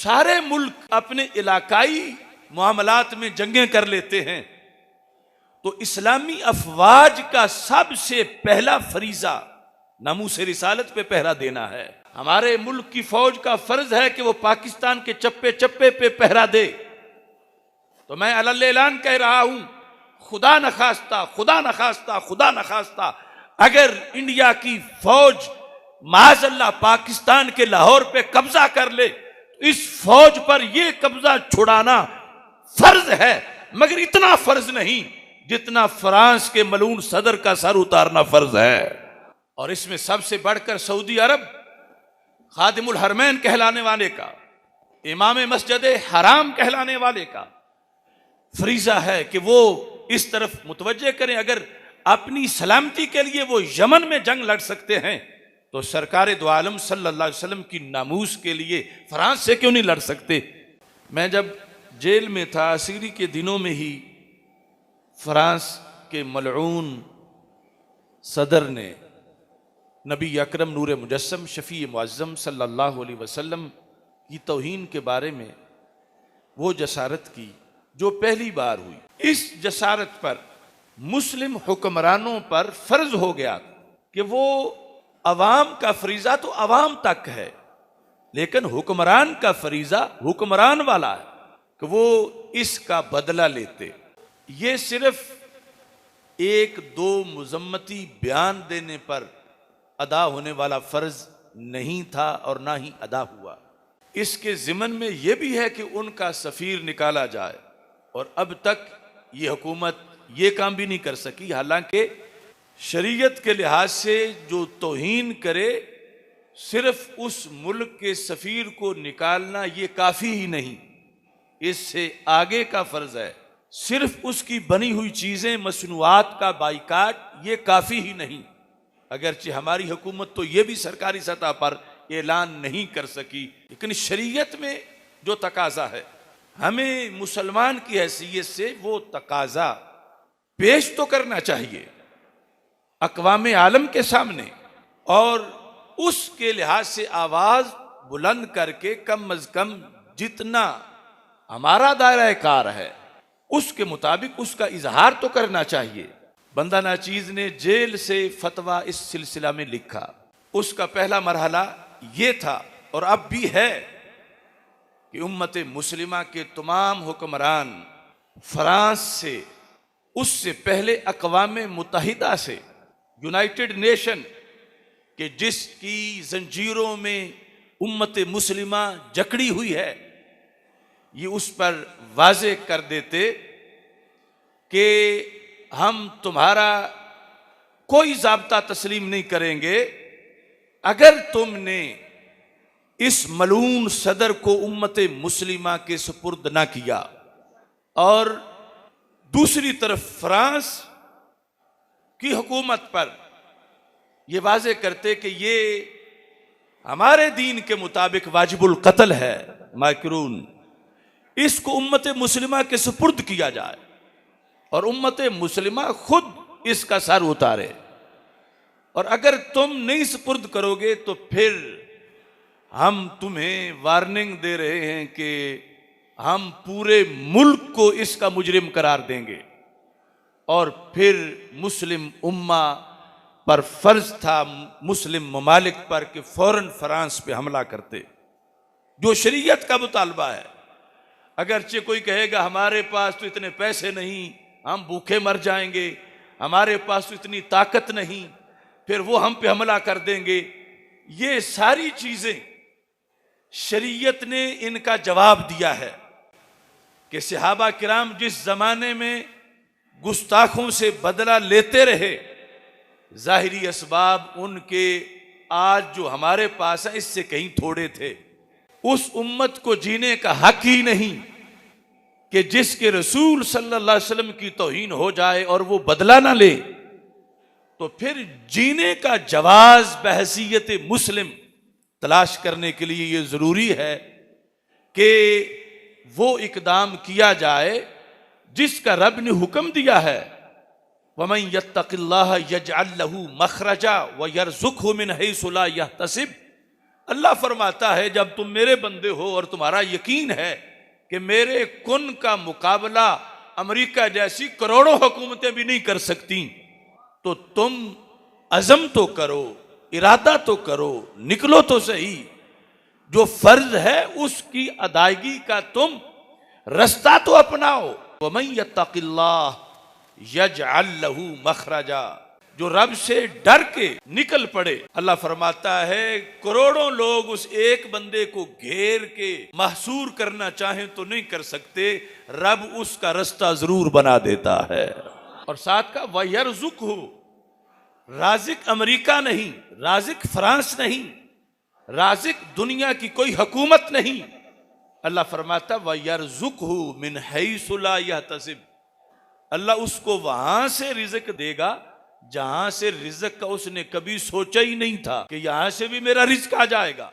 सारे मुल्क अपने इलाकाई मामलात में जंगें कर लेते हैं, तो इस्लामी अफवाज का सबसे पहला फरीजा नामूस रिसालत पे पहरा देना है। हमारे मुल्क की फौज का फर्ज है कि वो पाकिस्तान के चप्पे चप्पे पे पहरा दे। तो मैं अलल्ले ऐलान कह रहा हूं, खुदा न खास्ता, खुदा न खास्ता, खुदा न खास्ता, अगर इंडिया की फौज माज़अल्लाह पाकिस्तान के लाहौर पे कब्जा कर ले, तो इस फौज पर यह कब्जा छुड़ाना फर्ज है, मगर इतना फर्ज नहीं जितना फ्रांस के मलून सदर का सर उतारना फर्ज है। और इसमें सबसे बढ़कर सऊदी अरब खादिमुल हरमैन कहलाने वाले का, इमाम मस्जिद हराम कहलाने वाले का फरीजा है कि वो इस तरफ मुतवज्जे करें। अगर अपनी सलामती के लिए वो यमन में जंग लड़ सकते हैं, तो सरकार दो आलम सल्लल्लाहु अलैहि वसल्लम की नामूस के लिए फ्रांस से क्यों नहीं लड़ सकते। मैं जब जेल में था, असीरी के दिनों में ही फ्रांस के मलऊन सदर ने नबी अकरम नूर मुजस्सम शफी मुअज़्ज़म सल्लल्लाहु अलैहि वसल्लम की तौहीन के बारे में वो जसारत की जो पहली बार हुई। इस जसारत पर मुस्लिम हुक्मरानों पर फर्ज हो गया कि वो अवाम का फरीजा तो अवाम तक है, लेकिन हुक्मरान का फरीजा हुक्मरान वाला है कि वो इसका बदला लेते। ये सिर्फ एक दो मुजम्मती बयान देने पर अदा होने वाला फर्ज नहीं था और ना ही अदा हुआ। इसके ज़िमन में यह भी है कि उनका सफीर निकाला जाए, और अब तक ये हुकूमत ये काम भी नहीं कर सकी। हालांकि शरीयत के लिहाज से जो तौहीन करे, सिर्फ उस मुल्क के सफीर को निकालना ये काफ़ी ही नहीं, इससे आगे का फर्ज है। सिर्फ उसकी बनी हुई चीज़ें मसनूआत का बाइकाट ये काफ़ी ही नहीं। अगरचे हमारी हुकूमत तो ये भी सरकारी सतह पर ऐलान नहीं कर सकी, लेकिन शरीयत में जो तकाजा है, हमें मुसलमान की हैसियत से वो तकाजा पेश तो करना चाहिए अक़वाम आलम के सामने, और उसके लिहाज से आवाज़ बुलंद करके कम अज़ कम जितना हमारा दायरा कार है उसके मुताबिक उसका इजहार तो करना चाहिए। बंदा नाचीज ने जेल से फतवा इस सिलसिला में लिखा। उसका पहला मरहला ये था और अब भी है कि उम्मत मुस्लिमा के तमाम हुक्मरान फ्रांस से, उससे पहले अक़वाम मुत्तहिदा से, यूनाइटेड नेशन के जिसकी जंजीरों में उम्मत मुस्लिमा जकड़ी हुई है, ये उस पर वाज़े कर देते कि हम तुम्हारा कोई ज़ाब्ता तस्लीम नहीं करेंगे अगर तुमने इस मलून सदर को उम्मत मुस्लिमा के सुपुर्द ना किया। और दूसरी तरफ फ्रांस की हुकूमत पर यह वाज़े करते कि ये हमारे दीन के मुताबिक वाजिबुल कत्ल है, माकरून, इसको उम्मत मुस्लिमा के सुपुर्द किया जाए और उम्मत मुस्लिमा खुद इसका सर उतारे। और अगर तुम नहीं सुपुर्द करोगे तो फिर हम तुम्हें वार्निंग दे रहे हैं कि हम पूरे मुल्क को इसका मुजरिम करार देंगे। और फिर मुस्लिम उम्मा पर फर्ज था, मुस्लिम ममालिक पर, कि फौरन फ्रांस पे हमला करते, जो शरीयत का मुतालबा है। अगरचे कोई कहेगा हमारे पास तो इतने पैसे नहीं, हम भूखे मर जाएंगे, हमारे पास तो इतनी ताकत नहीं, फिर वो हम पे हमला कर देंगे। ये सारी चीजें शरीयत ने इनका जवाब दिया है कि सहाबा किराम जिस जमाने में गुस्ताखों से बदला लेते रहे, जाहिरी असबाब उनके आज जो हमारे पास है इससे कहीं थोड़े थे। उस उम्मत को जीने का हक ही नहीं कि जिसके रसूल सल्लल्लाहु अलैहि वसल्लम की तौहीन हो जाए और वो बदला ना ले, तो फिर जीने का जवाज बहसीयत मुस्लिम तलाश करने के लिए ये जरूरी है कि वो इकदाम किया जाए जिसका रब ने हुक्म दिया है, वमन यत्तक़िल्लाह यजअल लहू मखरजा व यरज़ुक़हु मिन हैसु ला यहतसिब, अल्लाह फरमाता है जब तुम मेरे बंदे हो और तुम्हारा यकीन है कि मेरे कुन का मुकाबला अमेरिका जैसी करोड़ों हुकूमतें भी नहीं कर सकती, तो तुम अज़म तो करो, इरादा तो करो, निकलो तो सही, जो फर्ज है उसकी अदायगी का तुम रास्ता तो अपनाओ। वमन यत्तक़िल्लाह यजअल लहू मखरजा, जो रब से डर के निकल पड़े। अल्लाह फरमाता है करोड़ों लोग उस एक बंदे को घेर के महसूर करना चाहें तो नहीं कर सकते, रब उसका रास्ता जरूर बना देता है। और साथ का वयरज़ुक़हु, राज़िक अमेरिका नहीं, राज़िक फ्रांस नहीं, राज़िक दुनिया की कोई हुकूमत नहीं। अल्लाह फरमाता वयरज़ुक़हु मिन हैसु ला यहतसिब, अल्लाह उसको वहां से रिज़्क़ देगा जहां से रिज़्क़ का उसने कभी सोचा ही नहीं था कि यहां से भी मेरा रिज़्क़ आ जाएगा।